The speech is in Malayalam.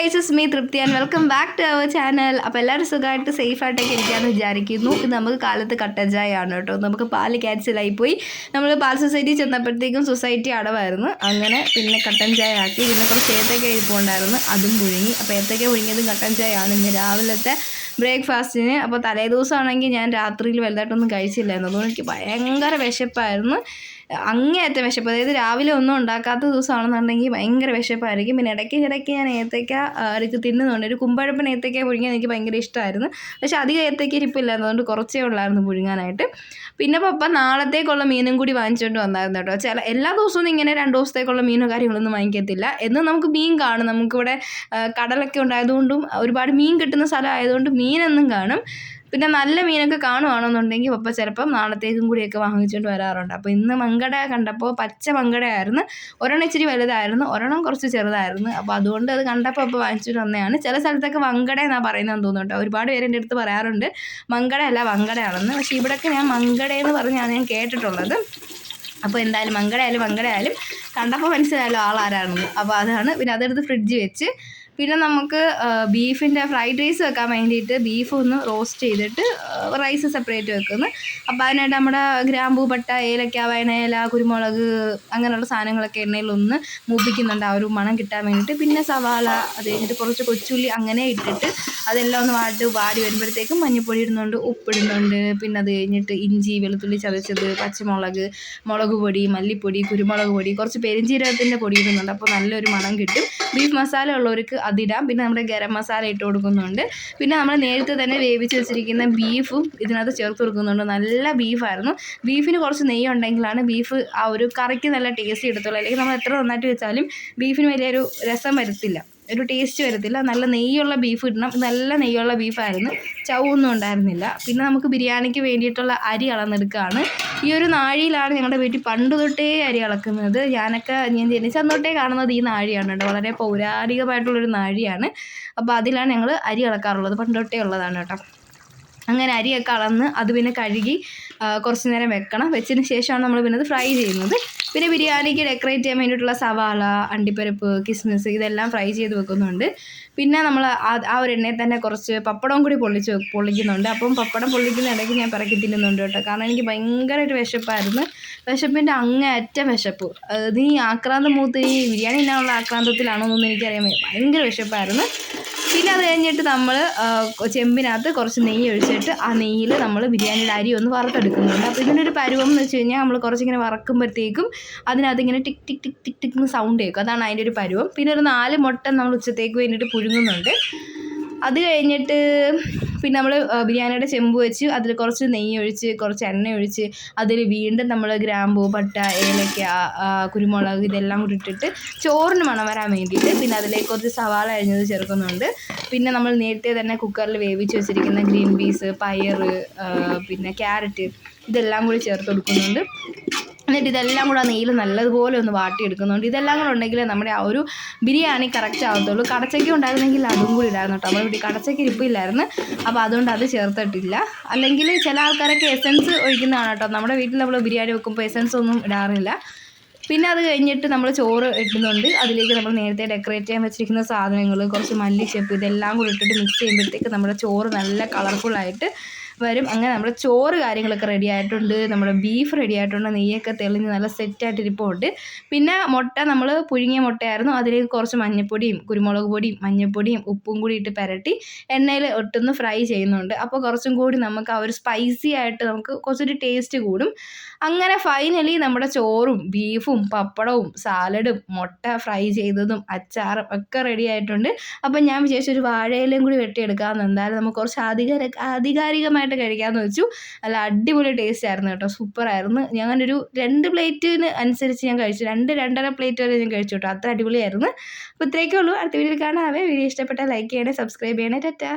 Guys, it's me Thripthi and welcome back to our channel. അപ്പോൾ എല്ലാവരും സുഖമായിട്ട് സേഫായിട്ടൊക്കെ ഇരിക്കാമെന്ന് വിചാരിക്കുന്നു. ഇത് നമുക്ക് കാലത്ത് കട്ടൻ ചായ ആണ് കേട്ടോ. നമുക്ക് പാല് ക്യാൻസലായിപ്പോയി. നമ്മൾ പാൽ സൊസൈറ്റി ചെന്നപ്പോഴത്തേക്കും സൊസൈറ്റി അടവായിരുന്നു. അങ്ങനെ പിന്നെ കട്ടൻ ചായ ആക്കി. പിന്നെ കുറച്ച് ഏത്തക്ക ഇരിപ്പുണ്ടായിരുന്നു, അതും പുഴുങ്ങി. അപ്പോൾ ഏത്തക്ക പുഴുങ്ങിയതും കട്ടൻ ചായ ആണ് ഇന്ന് രാവിലത്തെ ബ്രേക്ക്ഫാസ്റ്റിന്. അപ്പോൾ തലേ ദിവസമാണെങ്കിൽ ഞാൻ രാത്രിയിൽ വലുതായിട്ടൊന്നും കഴിച്ചില്ലായിരുന്നു. അതുകൊണ്ട് എനിക്ക് ഭയങ്കര വിശപ്പായിരുന്നു, അങ്ങേയറ്റ വിശപ്പ്. അതായത് രാവിലെ ഒന്നും ഉണ്ടാക്കാത്ത ദിവസമാണെന്നുണ്ടെങ്കിൽ ഭയങ്കര വിശപ്പായിരിക്കും. പിന്നെ ഇടയ്ക്ക് ഞാൻ ഏത്തയ്ക്ക ഇടയ്ക്ക് തിന്നുന്നുണ്ട്. ഒരു കുമ്പഴപ്പൻ ഏത്തയ്ക്ക പുഴുങ്ങാൻ എനിക്ക് ഭയങ്കര ഇഷ്ടമായിരുന്നു. പക്ഷേ അധികം ഏത്തയ്ക്ക ഇരിപ്പില്ലായിരുന്നു, അതുകൊണ്ട് കുറച്ചേ ഉള്ളായിരുന്നു പുഴുങ്ങാനായിട്ട്. പിന്നെ പപ്പ നാളത്തേക്കുള്ള മീനും കൂടി വാങ്ങിച്ചുകൊണ്ട് വന്നായിരുന്നു കേട്ടോ. എല്ലാ ദിവസവും ഇങ്ങനെ 2 ദിവസത്തേക്കുള്ള മീനോ കാര്യങ്ങളൊന്നും വാങ്ങിക്കത്തില്ല. എന്നും നമുക്ക് മീൻ കാണും. നമുക്കിവിടെ കടലൊക്കെ ഉണ്ടായതുകൊണ്ടും ഒരുപാട് മീൻ കിട്ടുന്ന സ്ഥലം ആയതുകൊണ്ട് മീനെന്നും കാണും. പിന്നെ നല്ല മീനൊക്കെ കാണുവാണെന്നുണ്ടെങ്കിൽ പപ്പ ചിലപ്പം നാളത്തേക്കും കൂടിയൊക്കെ വാങ്ങിച്ചുകൊണ്ട് വരാറുണ്ട്. അപ്പോൾ ഇന്ന് മങ്കട കണ്ടപ്പോൾ പച്ച മങ്കടയായിരുന്നു. ഒരെണ്ണം ഇച്ചിരി വലുതായിരുന്നു, ഒരെണ്ണം കുറച്ച് ചെറുതായിരുന്നു. അപ്പോൾ അതുകൊണ്ട് അത് കണ്ടപ്പോൾ അപ്പോൾ വാങ്ങിച്ചിട്ട് വന്നതാണ്. ചില സ്ഥലത്തൊക്കെ വങ്കട എന്നാണ് പറയുന്നതെന്ന് തോന്നുന്നു കേട്ടോ. ഒരുപാട് പേര് എൻ്റെ അടുത്ത് പറയാറുണ്ട് മങ്കടയല്ല വങ്കടയാണെന്ന്. പക്ഷേ ഇവിടെയൊക്കെ ഞാൻ മങ്കടയെന്ന് പറഞ്ഞാണ് ഞാൻ കേട്ടിട്ടുള്ളത്. അപ്പോൾ എന്തായാലും മങ്കടയായാലും കണ്ടപ്പോൾ മനസ്സിലായല്ലോ ആളാരാണെന്ന്. അപ്പോൾ അതാണ്. പിന്നെ അതെടുത്ത് ഫ്രിഡ്ജ് വെച്ച്, പിന്നെ നമുക്ക് ബീഫിൻ്റെ ഫ്രൈഡ് റൈസ് വെക്കാൻ വേണ്ടിയിട്ട് ബീഫ് ഒന്ന് റോസ്റ്റ് ചെയ്തിട്ട് റൈസ് സെപ്പറേറ്റ് വെക്കുന്നു. അപ്പോൾ അതിനായിട്ട് നമ്മുടെ ഗ്രാമ്പൂ, പട്ട, ഏലക്ക, വയനയില, കുരുമുളക് അങ്ങനെയുള്ള സാധനങ്ങളൊക്കെ എണ്ണയിലൊന്ന് മൂപ്പിക്കുന്നുണ്ട്, ആ ഒരു മണം കിട്ടാൻ വേണ്ടിയിട്ട്. പിന്നെ സവാള, അത് കഴിഞ്ഞിട്ട് കുറച്ച് കൊച്ചുള്ളി അങ്ങനെ ഇട്ടിട്ട് അതെല്ലാം ഒന്ന് വാടി വരുമ്പോഴത്തേക്കും മഞ്ഞൾപ്പൊടി ഇടുന്നുണ്ട്, ഉപ്പിടുന്നുണ്ട്. പിന്നെ അത് കഴിഞ്ഞിട്ട് ഇഞ്ചി, വെളുത്തുള്ളി ചതച്ചത്, പച്ചമുളക്, മുളക് പൊടി, മല്ലിപ്പൊടി, കുരുമുളക് പൊടി, കുറച്ച് പെരിഞ്ചീരകത്തിൻ്റെ പൊടി ഇടുന്നുണ്ട്. അപ്പോൾ നല്ലൊരു മണം കിട്ടും. ബീഫ് മസാല ഉള്ളവർക്ക് അതിടാം. പിന്നെ നമ്മുടെ ഗരം മസാല ഇട്ട് കൊടുക്കുന്നുണ്ട്. പിന്നെ നമ്മൾ നേരത്തെ തന്നെ വേവിച്ച് വെച്ചിരിക്കുന്ന ബീഫും ഇതിനകത്ത് ചേർത്ത് കൊടുക്കുന്നുണ്ട്. നല്ല ബീഫായിരുന്നു. ബീഫിന് കുറച്ച് നെയ്യ് ഉണ്ടെങ്കിലാണ് ബീഫ് ആ ഒരു കറിക്ക് നല്ല ടേസ്റ്റ് കിട്ടത്തുള്ളൂ. അല്ലെങ്കിൽ നമ്മൾ എത്ര നന്നായിട്ട് വെച്ചാലും ബീഫിന് വലിയൊരു രസം വരത്തില്ല, ഒരു ടേസ്റ്റ് വരത്തില്ല. നല്ല നെയ്യുള്ള ബീഫ് ഇടണം. നല്ല നെയ്യുള്ള ബീഫായിരുന്നു, ചവൊന്നും ഉണ്ടായിരുന്നില്ല. പിന്നെ നമുക്ക് ബിരിയാണിക്ക് വേണ്ടിയിട്ടുള്ള അരി അളന്നെടുക്കുകയാണ്. ഈ ഒരു നാഴിയിലാണ് ഞങ്ങളുടെ വീട്ടിൽ പണ്ട് തൊട്ടേ അരി അളക്കുന്നത്. ഞാൻ ജനിച്ചന്ന് തൊട്ടേ കാണുന്നത് ഈ നാഴിയാണ് കേട്ടോ. വളരെ പൗരാണികമായിട്ടുള്ളൊരു നാഴിയാണ്. അപ്പോൾ അതിലാണ് ഞങ്ങൾ അരി അളക്കാറുള്ളത്, പണ്ട് തൊട്ടേ ഉള്ളതാണ് കേട്ടോ. അങ്ങനെ അരിയൊക്കെ അളന്ന് അത് പിന്നെ കഴുകി കുറച്ച് നേരം വെക്കണം. വെച്ചതിന് ശേഷമാണ് നമ്മൾ പിന്നെ അത് ഫ്രൈ ചെയ്യുന്നത്. പിന്നെ ബിരിയാണിക്ക് ഡെക്കറേറ്റ് ചെയ്യാൻ വേണ്ടിയിട്ടുള്ള സവാള, അണ്ടിപ്പരിപ്പ്, കിസ്മിസ് ഇതെല്ലാം ഫ്രൈ ചെയ്ത് വെക്കുന്നുണ്ട്. പിന്നെ നമ്മൾ ആ ഒരു എണ്ണയിൽ തന്നെ കുറച്ച് പപ്പടവും കൂടി പൊള്ളിക്കുന്നുണ്ട്. അപ്പം പപ്പടം പൊള്ളിക്കുന്ന ഇടയ്ക്ക് ഞാൻ പിറക്കി തിന്നുന്നുണ്ട് കേട്ടോ. കാരണം എനിക്ക് ഭയങ്കരമായിട്ട് വിശപ്പായിരുന്നു. വിശപ്പിൻ്റെ അങ്ങേയറ്റം വിശപ്പ്. നീ ആക്രാന്തം മൂത്ത് ഈ ബിരിയാണി തിന്നാനുള്ള ആക്രാന്തത്തിലാണോ എന്നൊന്നും എനിക്കറിയാൻ വയ്യ. ഭയങ്കര വിശപ്പായിരുന്നു. പിന്നെ അത് കഴിഞ്ഞിട്ട് നമ്മൾ ചെമ്പിനകത്ത് കുറച്ച് നെയ്യ് ഒഴിച്ചിട്ട് ആ നെയ്യിൽ നമ്മൾ ബിരിയാണിയുടെ അരി ഒന്ന് വറുത്തെടുക്കുന്നുണ്ട്. അപ്പോൾ ഇതിനൊരു പരുവം എന്ന് വെച്ച് കഴിഞ്ഞാൽ നമ്മൾ കുറച്ചിങ്ങനെ വറക്കുമ്പോഴത്തേക്കും അതിനകത്ത് ഇങ്ങനെ ടിക് ടിക് ടിക് ടിക് ടിക് എന്ന് സൗണ്ട് കേൾക്കും. അതാണ് അതിൻ്റെ ഒരു പരുവം. പിന്നെ ഒരു 4 മുട്ട നമ്മൾ ഉച്ചത്തേക്ക് വേണ്ടിയിട്ട് പുഴുങ്ങുന്നുണ്ട്. അത് കഴിഞ്ഞിട്ട് പിന്നെ നമ്മൾ ബിരിയാണിയുടെ ചെമ്പ് വെച്ച് അതിൽ കുറച്ച് നെയ്യ് ഒഴിച്ച് കുറച്ച് എണ്ണ ഒഴിച്ച് അതിൽ വീണ്ടും നമ്മൾ ഗ്രാമ്പൂ, പട്ട, ഏലക്ക, കുരുമുളക് ഇതെല്ലാം കൂടി ഇട്ടിട്ട് ചോറിന് മണം വരാൻ വേണ്ടിയിട്ട് പിന്നെ അതിലേക്ക് കുറച്ച് സവാള അരിഞ്ഞത് ചേർക്കുന്നുണ്ട്. പിന്നെ നമ്മൾ നേരത്തെ തന്നെ കുക്കറിൽ വേവിച്ച് വെച്ചിരിക്കുന്ന ഗ്രീൻ പീസ്, പയർ, പിന്നെ ക്യാരറ്റ് ഇതെല്ലാം കൂടി ചേർത്ത് കൊടുക്കുന്നുണ്ട്. എന്നിട്ട് ഇതെല്ലാം കൂടെ നെയ്യിൽ നല്ലതുപോലെ ഒന്ന് വാട്ടിയെടുക്കുന്നുണ്ട്. ഇതെല്ലാം കൂടെ ഉണ്ടെങ്കിൽ നമ്മുടെ ആ ഒരു ബിരിയാണി കറക്റ്റ് ആവത്തുള്ളൂ. കടച്ചക്ക ഉണ്ടായിരുന്നെങ്കിൽ അതും കൂടി ഇടായിരുന്നു കേട്ടോ. നമ്മുടെ വീട്ടിൽ കടച്ചക്ക ഇരിപ്പില്ലായിരുന്നു, അപ്പോൾ അതുകൊണ്ട് അത് ചേർത്തിട്ടില്ല. അല്ലെങ്കിൽ ചില ആൾക്കാരൊക്കെ എസൻസ് ഒഴിക്കുന്നതാണ് കേട്ടോ. നമ്മുടെ വീട്ടിൽ നമ്മൾ ബിരിയാണി വെക്കുമ്പോൾ എസൻസ് ഒന്നും ഇടാറില്ല. പിന്നെ അത് കഴിഞ്ഞിട്ട് നമ്മൾ ചോറ് ഇടുന്നുണ്ട്. അതിലേക്ക് നമ്മൾ നേരത്തെ ഡെക്കറേറ്റ് ചെയ്യാൻ വെച്ചിരിക്കുന്ന സാധനങ്ങൾ, കുറച്ച് മല്ലിച്ചപ്പ് ഇതെല്ലാം കൂടി ഇട്ടിട്ട് മിക്സ് ചെയ്യുമ്പോഴത്തേക്ക് നമ്മുടെ ചോറ് നല്ല കളർഫുള്ളായിട്ട് വരും. അങ്ങനെ നമ്മുടെ ചോറ് കാര്യങ്ങളൊക്കെ റെഡി ആയിട്ടുണ്ട്. നമ്മുടെ ബീഫ് റെഡി ആയിട്ടുണ്ട്. നെയ്യൊക്കെ തെളിഞ്ഞ് നല്ല സെറ്റായിട്ട് ഇരിപ്പുണ്ട്. പിന്നെ മുട്ട നമ്മൾ പുഴുങ്ങിയ മുട്ടയായിരുന്നു. അതിലേക്ക് കുറച്ച് മഞ്ഞൾപ്പൊടിയും കുരുമുളക് പൊടിയും മഞ്ഞൾപ്പൊടിയും ഉപ്പും കൂടി ഇട്ട് പുരട്ടി എണ്ണയിൽ ഒട്ടൊന്ന് ഫ്രൈ ചെയ്യുന്നുണ്ട്. അപ്പോൾ കുറച്ചും കൂടി നമുക്ക് ആ ഒരു സ്പൈസി ആയിട്ട് നമുക്ക് കുറച്ചൊരു ടേസ്റ്റ് കൂടും. അങ്ങനെ ഫൈനലി നമ്മുടെ ചോറും ബീഫും പപ്പടവും സാലഡും മുട്ട ഫ്രൈ ചെയ്തതും അച്ചാറും ഒക്കെ റെഡി ആയിട്ടുണ്ട്. അപ്പം ഞാൻ വിചാരിച്ചൊരു വാഴയിലയും കൂടി വെട്ടിയെടുക്കാമെന്ന്. എന്തായാലും നമുക്ക് കുറച്ച് ആധികാരികമായിട്ട് കഴിക്കാമെന്ന് വെച്ചു. നല്ല അടിപൊളി ടേസ്റ്റ് ആയിരുന്നു കേട്ടോ. സൂപ്പറായിരുന്നു. ഞാനൊരു 2 പ്ലേറ്റിന് അനുസരിച്ച് ഞാൻ കഴിച്ചു. 2-2.5 പ്ലേറ്റ് വരെ ഞാൻ കഴിച്ചു കേട്ടോ. അത്ര അടിപൊളിയായിരുന്നു. അപ്പോൾ ഇത്രയൊക്കെ ഉള്ളൂ. അടുത്ത വീഡിയോയിൽ കാണാവേ. വീഡിയോ ഇഷ്ടപ്പെട്ടാൽ ലൈക്ക് ചെയ്യണേ, സബ്സ്ക്രൈബ് ചെയ്യണേ. ടാറ്റാ.